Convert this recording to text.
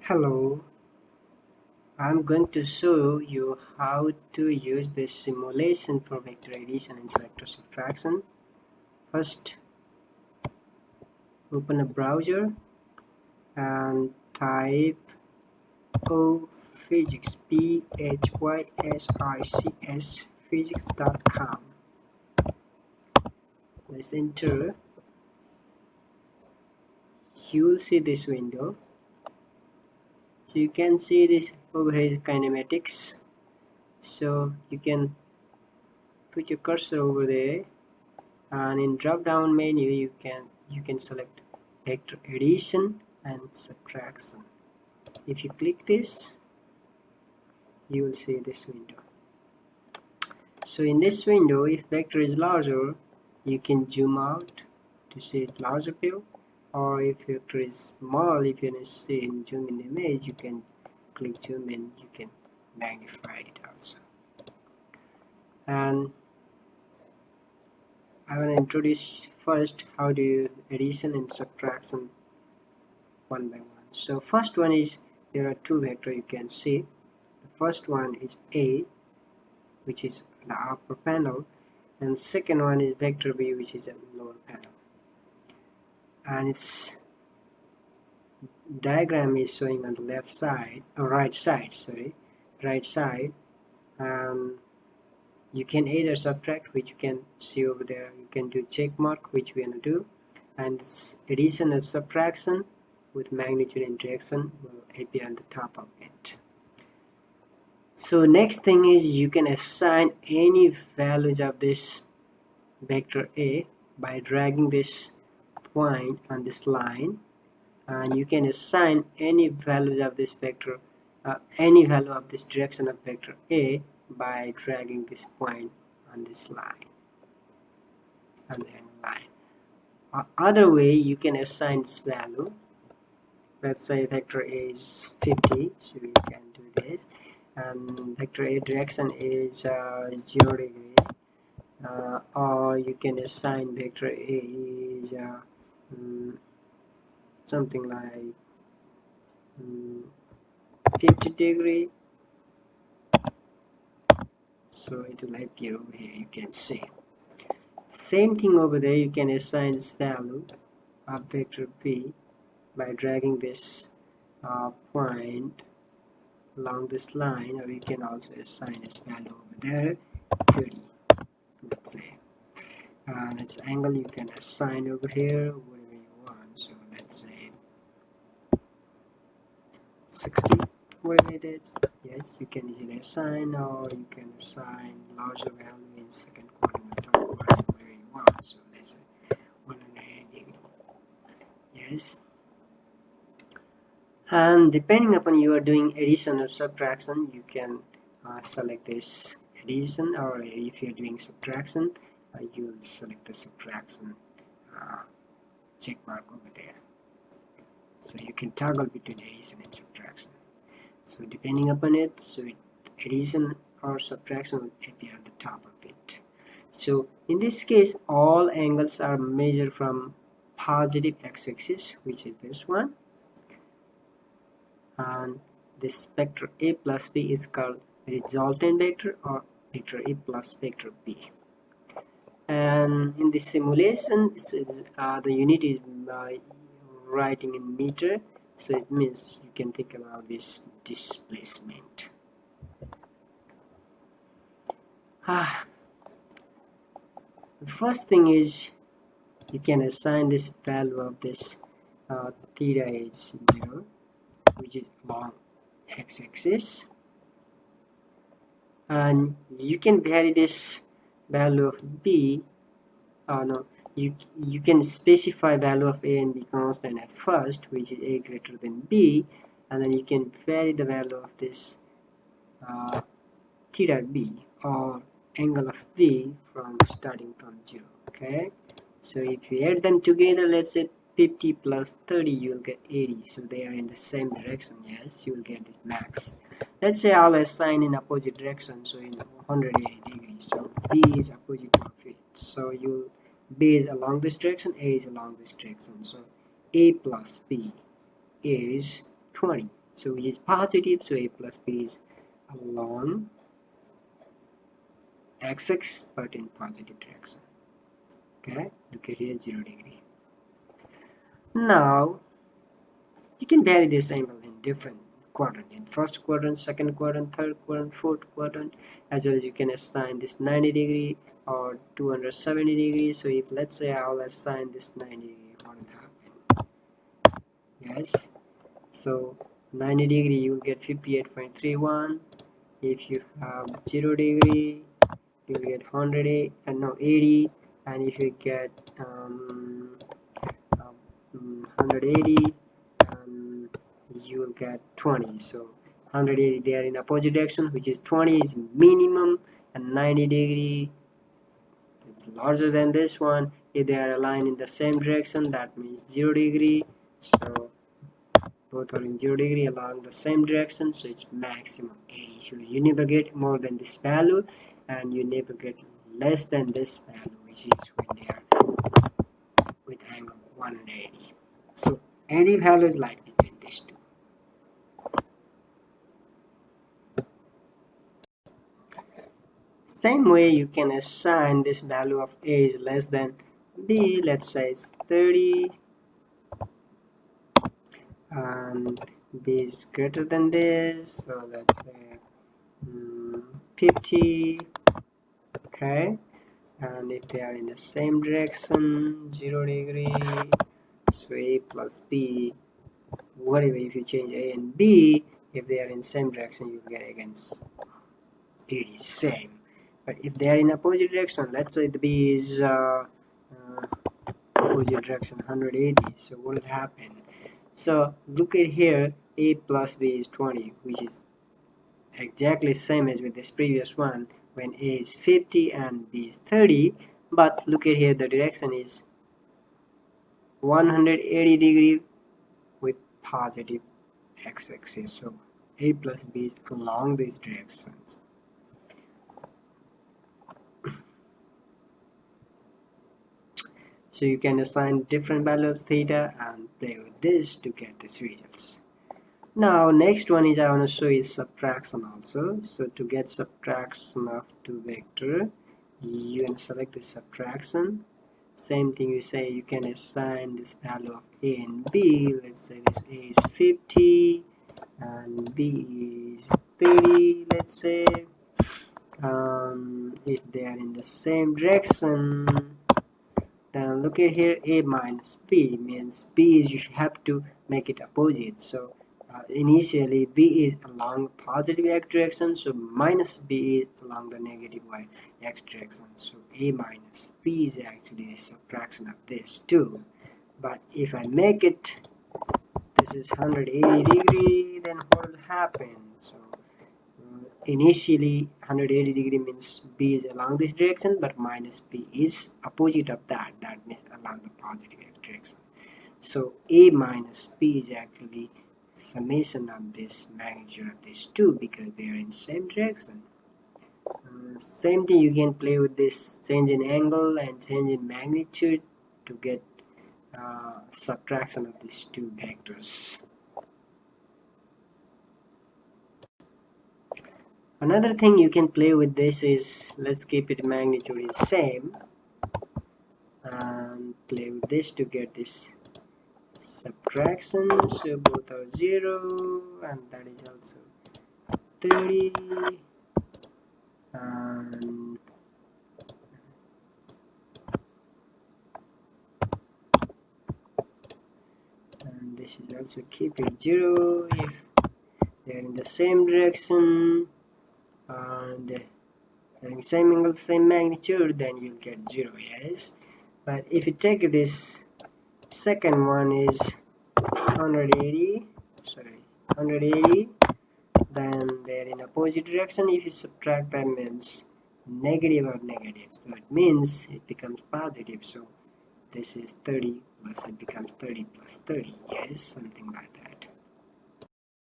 Hello, I'm going to show you how to use this simulation for vector addition and vector subtraction. First, open a browser and type physics, PHYSICS, physics.com. Let's enter. You'll see this window. So you can see this over here is kinematics. So you can put your cursor over there, and in drop down menu you can select vector addition and subtraction. If you click this, you will see this window. So in this window, if vector is larger, you can zoom out to see it larger view, or if vector is small, if you want to see in zoom in the image, you can click zoom in, you can magnify it also. And I want to introduce first how do you addition and subtraction one by one. So first one is, there are two vectors you can see. The first one is A, which is the upper panel, and second one is vector B, which is a lower panel. And its diagram is showing on the left side, or right side, you can either subtract, which you can see over there. You can do check mark, which we are going to do, and it's addition and subtraction with magnitude and direction will appear on the top of it. So next thing is, you can assign any values of this vector A by dragging this point on this line, and you can assign any values of this vector, any value of this direction of vector A by dragging this point on this line, on the line. Other way, you can assign this value. Let's say vector A is 50, so you can do this, and vector A direction is 0 degree, or you can assign vector A is something like 50 degree, so it will appear over here, you can see. Same thing over there, you can assign this value of vector B by dragging this point along this line, or you can also assign its value over there, 30, let's say. And its angle you can assign over here whatever you want, so let's say 60, whatever it is. Yes, you can easily assign, or you can assign larger value in second quadrant or third quadrant, whatever you want. So let's say 180 degree. Yes. And depending upon you are doing addition or subtraction, you can select this addition, or if you're doing subtraction, you will select the subtraction check mark over there. So you can toggle between addition and subtraction. So depending upon it, so addition or subtraction will appear at the top of it. So in this case, all angles are measured from positive x-axis, which is this one, and this vector A plus B is called resultant vector, or vector A plus vector B. And in this simulation, this is, the unit is writing in meter, so it means you can think about this displacement. The first thing is, you can assign this value of this theta is 0, which is along x-axis, and you can vary this value of B. You can specify value of A and B constant at first, which is A greater than B, and then you can vary the value of this theta B, or angle of B, from starting from 0. Okay, so if you add them together, let's say 50 plus 30, you will get 80, so they are in the same direction. Yes, you will get it max. Let's say I'll assign in opposite direction, so in 180 degrees, so B is opposite of it, so B is along this direction, A is along this direction, so A plus B is 20. so which is positive, so a plus b is along x-axis but in positive direction. Okay, look at here, 0 degree. Now you can vary this angle in different quadrant, in first quadrant, second quadrant, third quadrant, fourth quadrant, as well as you can assign this 90 degree or 270 degrees. So if let's say I'll assign this 90 degree, what will happen? Yes, so 90 degree you will get 58.31. If you have 0 degree you will get 180 and now 80, and if you get 180 you will get 20. So 180 they are in opposite direction, which is 20 is minimum, and 90 degree is larger than this one. If they are aligned in the same direction, that means 0 degree. So both are in 0 degree along the same direction, so it's maximum 80. So you never get more than this value, and you never get less than this value, which is when they are with angle 180. So any value is like between these two. Same way you can assign this value of a is less than b, let's say it's 30, and b is greater than this, so let's say 50. Okay, and if they are in the same direction, 0 degree, so a plus b, whatever, if you change a and b, if they are in same direction you get against 80, same. But if they are in opposite direction, let's say the b is opposite direction 180, so what will happen? So look at here, a plus b is 20, which is exactly same as with this previous one when a is 50 and b is 30. But look at here, the direction is 180 degree with positive x-axis, so a plus b is along these directions. So you can assign different value of theta and play with this to get these results. Now next one is I want to show is subtraction also. So to get subtraction of two vector, you can select the subtraction. Same thing, you say you can assign this value of a and b. Let's say this a is 50 and b is 30, let's say. If they are in the same direction, then look at here, a minus b means b is, you have to make it opposite. So initially b is along positive x direction, so minus b is along the negative y x direction, so a minus b is actually a subtraction of this too. But if I make it, this is 180 degree, then what will happen? So initially 180 degree means b is along this direction, but minus b is opposite of that, that means along the positive x direction. So a minus b is actually summation of this magnitude of these two because they are in same direction. Same thing, you can play with this change in angle and change in magnitude to get subtraction of these two vectors. Another thing you can play with this is, let's keep it magnitude is same and play with this to get this subtraction. So both are 0 and that is also 30, and this is also keep it 0 if they are in the same direction and having same angle, same magnitude, then you'll get 0. Yes, but if you take this second one is 180, then they're in opposite direction. If you subtract, that means negative or negative, so it means it becomes positive. So this is 30 plus, it becomes 30 plus 30. Yes, something like that.